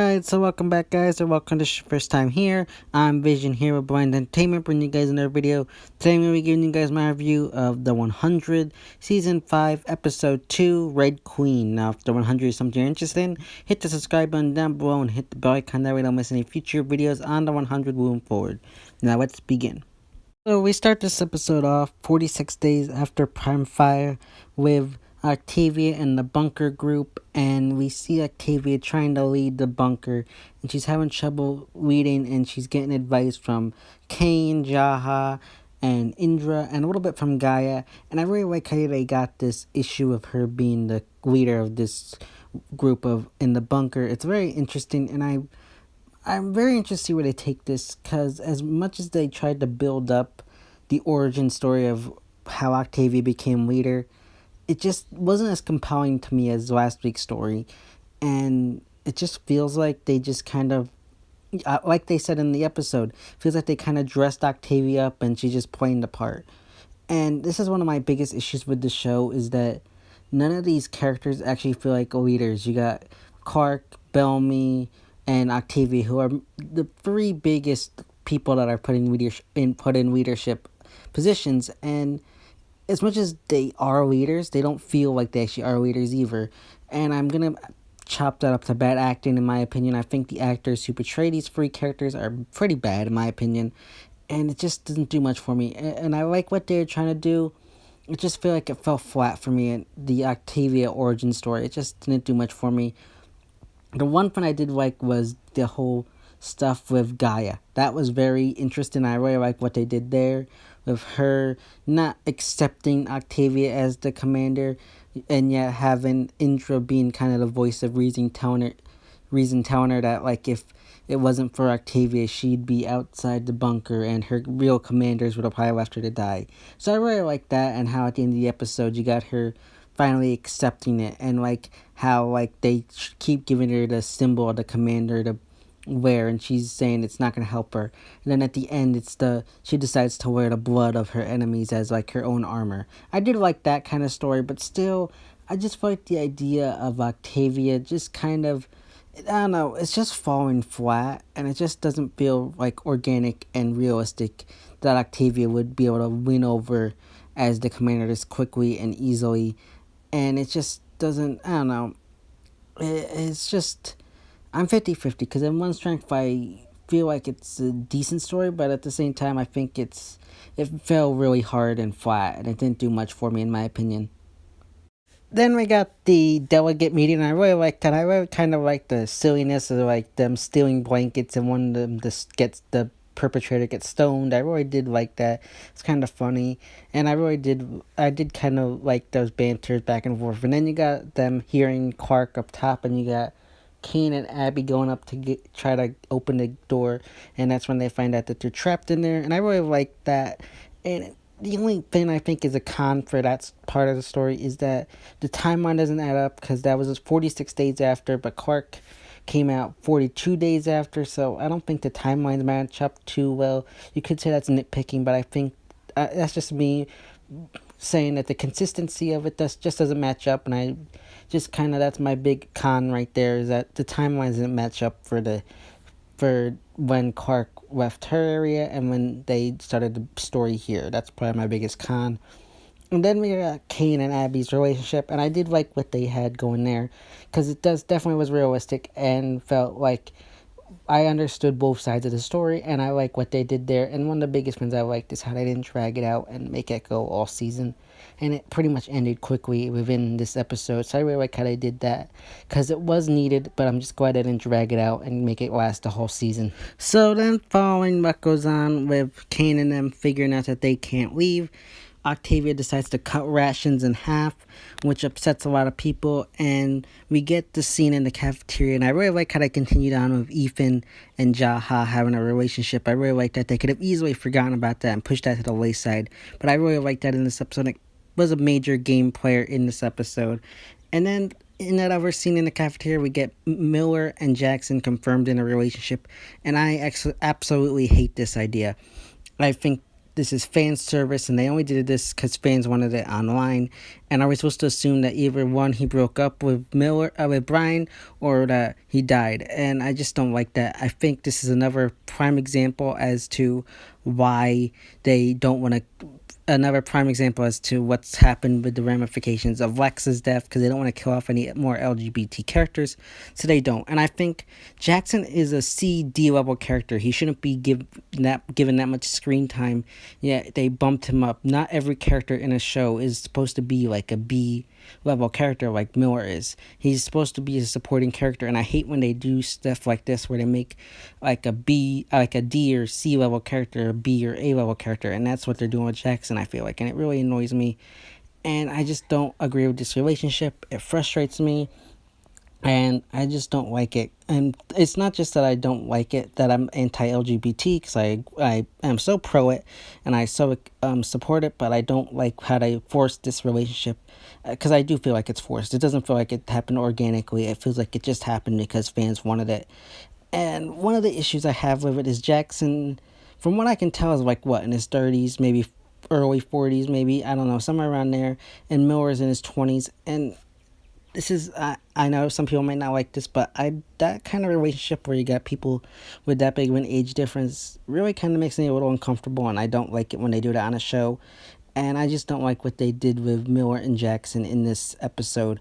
Alright, so welcome back, guys, or welcome to your first time here. I'm Vision here with Blind Entertainment, bringing you guys another video. Today I'm going to be giving you guys my review of The 100, Season 5, Episode 2, Red Queen. Now, if The 100 is something you're interested in, hit the subscribe button down below and hit the bell icon, that way you don't miss any future videos on The 100 moving forward. Now, let's begin. So, we start this episode off 46 days after Prime Fire with Octavia and the bunker group, and we see Octavia trying to lead the bunker, and she's having trouble leading, and she's getting advice from Kane, Jaha, and Indra, and a little bit from Gaia. And I really like how they got this issue of her being the leader of this group of in the bunker. It's very interesting, and I'm very interested to see where they take this, because as much as they tried to build up the origin story of how Octavia became leader, it just wasn't as compelling to me as last week's story. And it just feels like they just kind of, like they said in the episode, feels like they kind of dressed Octavia up and she's just playing the part. And this is one of my biggest issues with the show, is that none of these characters actually feel like leaders. You got Clark, Bellamy, and Octavia, who are the three biggest people that are put in leadership positions, and as much as they are leaders, they don't feel like they actually are leaders either. And I'm gonna chop that up to bad acting, in my opinion. I think the actors who portray these three characters are pretty bad, in my opinion, and it just doesn't do much for me. And I like what they're trying to do. It just feel like it fell flat for me. And the Octavia origin story, it just didn't do much for me. The one thing I did like was the whole stuff with Gaia. That was very interesting. I really like what they did there with her not accepting Octavia as the commander, and yet having Indra being kind of the voice of reason, telling her that, like, if it wasn't for Octavia, she'd be outside the bunker and her real commanders would have probably left her to die. So I really like that, and how at the end of the episode you got her finally accepting it, and like how like they keep giving her the symbol of the commander to wear, and she's saying it's not going to help her, and then at the end she decides to wear the blood of her enemies as like her own armor. I did like that kind of story, but still I just feel like the idea of Octavia just kind of, I don't know, it's just falling flat, and it just doesn't feel like organic and realistic that Octavia would be able to win over as the commander this quickly and easily. And it just doesn't, I don't know, it's just, I'm 50-50, because in one strength I feel like it's a decent story, but at the same time I think it fell really hard and flat, and it didn't do much for me, in my opinion. Then we got the delegate meeting, and I really liked that. I really kind of like the silliness of like them stealing blankets and one of them gets the perpetrator gets stoned. I really did like that. It's kind of funny, and I did kind of like those banters back and forth. And then you got them hearing Clark up top, and you got Kane and Abby going up to try to open the door, and that's when they find out that they're trapped in there. And I really like that. And the only thing I think is a con for that part of the story is that the timeline doesn't add up, because that was 46 days after, but Clark came out 42 days after, so I don't think the timelines match up too well. You could say that's nitpicking, but I think that's just me saying that the consistency of it just doesn't match up, and I just kind of, that's my big con right there, is that the timelines didn't match up for when Clark left her area and when they started the story here. That's probably my biggest con. And then we got Kane and Abby's relationship, and I did like what they had going there, because it definitely was realistic and felt like I understood both sides of the story, and I like what they did there. And one of the biggest things I liked is how they didn't drag it out and make it go all season, and it pretty much ended quickly within this episode. So I really like how they did that, because it was needed, but I'm just glad they didn't drag it out and make it last the whole season. So then, following what goes on with Kane and them figuring out that they can't leave, Octavia decides to cut rations in half, which upsets a lot of people, and we get the scene in the cafeteria, and I really like how they continued on with Ethan and Jaha having a relationship. I really like that. They could have easily forgotten about that and pushed that to the wayside, but I really like that in this episode. It was a major game player in this episode. And then in that other scene in the cafeteria, we get Miller and Jackson confirmed in a relationship, and I absolutely hate this idea. I think this is fan service and they only did this because fans wanted it online. And are we supposed to assume that either one, he broke up with with Brian, or that he died? And I just don't like that. I think this is another prime example as to why they don't want to, another prime example as to what's happened with the ramifications of Lex's death, because they don't want to kill off any more LGBT characters, so they don't. And I think Jackson is a C D level character. He shouldn't be given that much screen time. Yeah, they bumped him up. Not every character in a show is supposed to be like a B level character like Miller is. He's supposed to be a supporting character, and I hate when they do stuff like this where they make like a B, like a D or C level character, a B or A level character, and that's what they're doing with Jackson, I feel like, and it really annoys me. And I just don't agree with this relationship. It frustrates me, and I just don't like it. And it's not just that I don't like it, that I'm anti-LGBT, because I am so pro it, and I so support it, but I don't like how they force this relationship, because I do feel like it's forced. It doesn't feel like it happened organically. It feels like it just happened because fans wanted it. And one of the issues I have with it is Jackson, from what I can tell, is like what, in his 30s, maybe early 40s, maybe, I don't know, somewhere around there, and Miller's in his 20s. And this is, I know some people might not like this, but that kind of relationship where you got people with that big of an age difference really kind of makes me a little uncomfortable, and I don't like it when they do that on a show. And I just don't like what they did with Miller and Jackson in this episode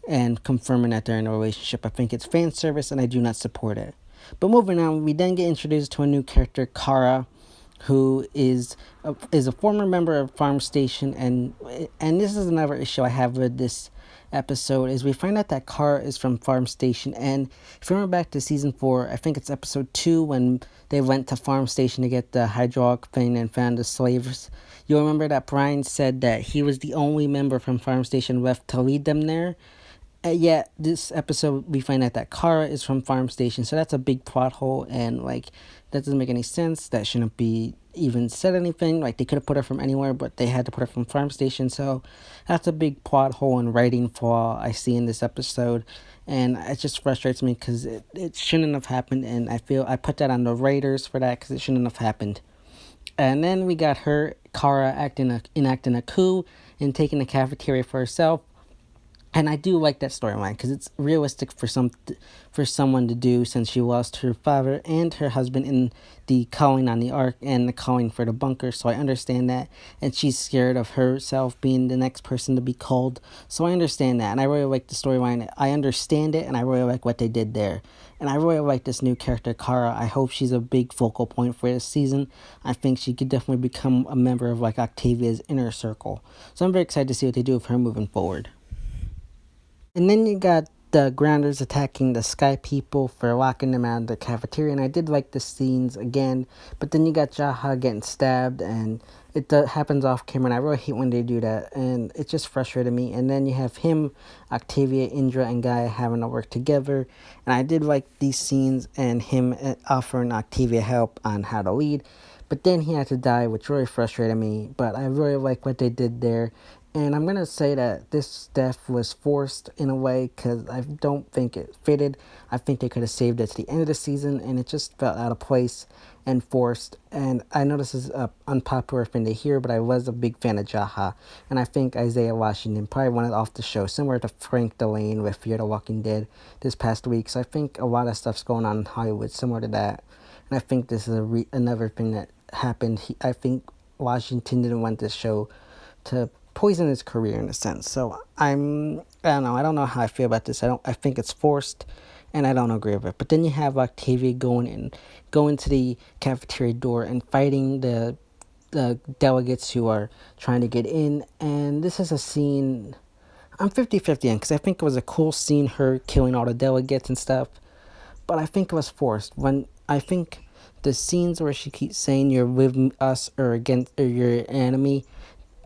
and confirming that they're in a relationship. I think it's fan service, and I do not support it. But moving on, we then get introduced to a new character, Kara, who is a former member of Farm Station, and this is another issue I have with this episode, is we find out that Kara is from Farm Station. And if you remember back to season 4, I think it's episode 2, when they went to Farm Station to get the hydraulic thing and found the slaves, you'll remember that Brian said that he was the only member from Farm Station left to lead them there. Yet this episode we find out that Kara is from Farm Station, so that's a big plot hole, and like that doesn't make any sense. That shouldn't be even said anything. Like, they could have put her from anywhere, but they had to put her from Farm Station, so that's a big plot hole and writing flaw I see in this episode, and it just frustrates me because it shouldn't have happened, and I feel I put that on the writers for that, because it shouldn't have happened. And then we got Kara enacting a coup and taking the cafeteria for herself. And I do like that storyline because it's realistic for someone to do, since she lost her father and her husband in the calling on the Ark and the calling for the bunker. So I understand that, and she's scared of herself being the next person to be called. So I understand that, and I really like the storyline. I understand it, and I really like what they did there. And I really like this new character, Kara. I hope she's a big focal point for this season. I think she could definitely become a member of like Octavia's inner circle. So I'm very excited to see what they do with her moving forward. And then you got the Grounders attacking the Sky People for locking them out of the cafeteria. And I did like the scenes again. But then you got Jaha getting stabbed, and happens off camera. And I really hate when they do that. And it just frustrated me. And then you have him, Octavia, Indra, and Gaia having to work together. And I did like these scenes and him offering Octavia help on how to lead. But then he had to die, which really frustrated me. But I really like what they did there. And I'm going to say that this death was forced in a way, because I don't think it fitted. I think they could have saved it to the end of the season, and it just felt out of place and forced. And I know this is an unpopular thing to hear, but I was a big fan of Jaha. And I think Isaiah Washington probably wanted off the show, similar to Frank Delane with Fear the Walking Dead this past week. So I think a lot of stuff's going on in Hollywood similar to that. And I think this is another thing that happened. I think Washington didn't want this show to poison his career in a sense. So I don't know. I don't know how I feel about this. I think it's forced, and I don't agree with it. But then you have Octavia going to the cafeteria door and fighting the delegates who are trying to get in. And this is a scene I'm 50-50 in, because I think it was a cool scene, her killing all the delegates and stuff. But I think it was forced. When I think the scenes where she keeps saying you're with us or against or you're an enemy,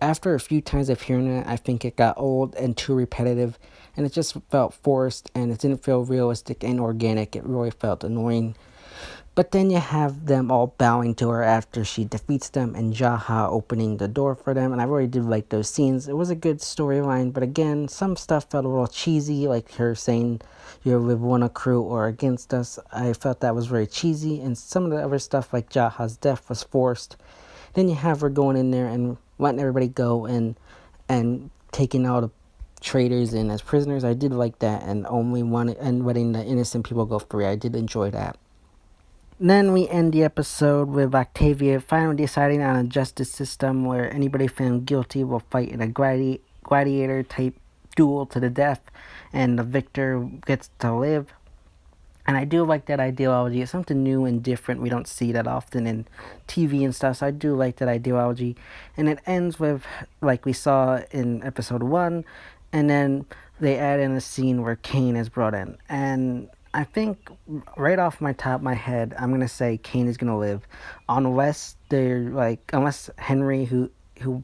after a few times of hearing it, I think it got old and too repetitive, and it just felt forced, and it didn't feel realistic and organic. It really felt annoying. But then you have them all bowing to her after she defeats them, and Jaha opening the door for them, and I really did like those scenes. It was a good storyline, but again, some stuff felt a little cheesy, like her saying you're with one crew or against us. I felt that was very cheesy, and some of the other stuff, like Jaha's death, was forced. Then you have her going in there and letting everybody go and taking all the traitors in as prisoners. I did like that, and only one and letting the innocent people go free. I did enjoy that. Then we end the episode with Octavia finally deciding on a justice system where anybody found guilty will fight in a gladiator type duel to the death, and the victor gets to live. And I do like that ideology. It's something new and different. We don't see that often in TV and stuff. So I do like that ideology. And it ends with, like we saw in episode 1, and then they add in a scene where Cain is brought in. And I think right off my top of my head, I'm gonna say Cain is gonna live, unless unless Henry, who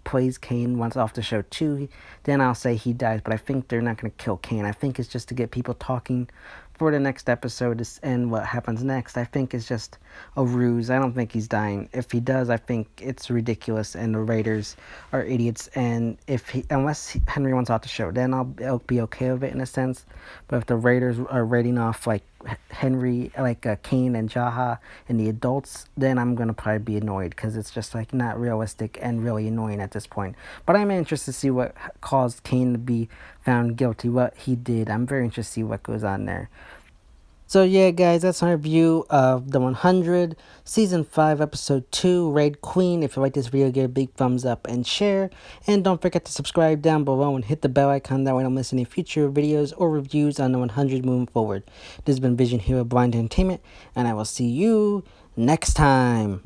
plays Cain, wants off the show too. Then I'll say he dies. But I think they're not gonna kill Cain. I think it's just to get people talking for the next episode and what happens next. I think it's just a ruse. I don't think he's dying. If he does, I think it's ridiculous, and the writers are idiots. And unless Henry wants off the show, then I'll be okay with it in a sense. But if the writers are writing off like Henry, like Cain and Jaha and the adults, then I'm gonna probably be annoyed because it's just like not realistic and really annoying at this point. But I'm interested to see what caused Cain to be found guilty, what he did. I'm very interested to see what goes on there. So yeah, guys, that's my review of the 100 season 5 episode 2 Raid Queen. If you like this video, give it a big thumbs up and share, and don't forget to subscribe down below and hit the bell icon, that way you don't miss any future videos or reviews on the 100 moving forward. This has been Vision Hero Blind Entertainment, and I will see you next time.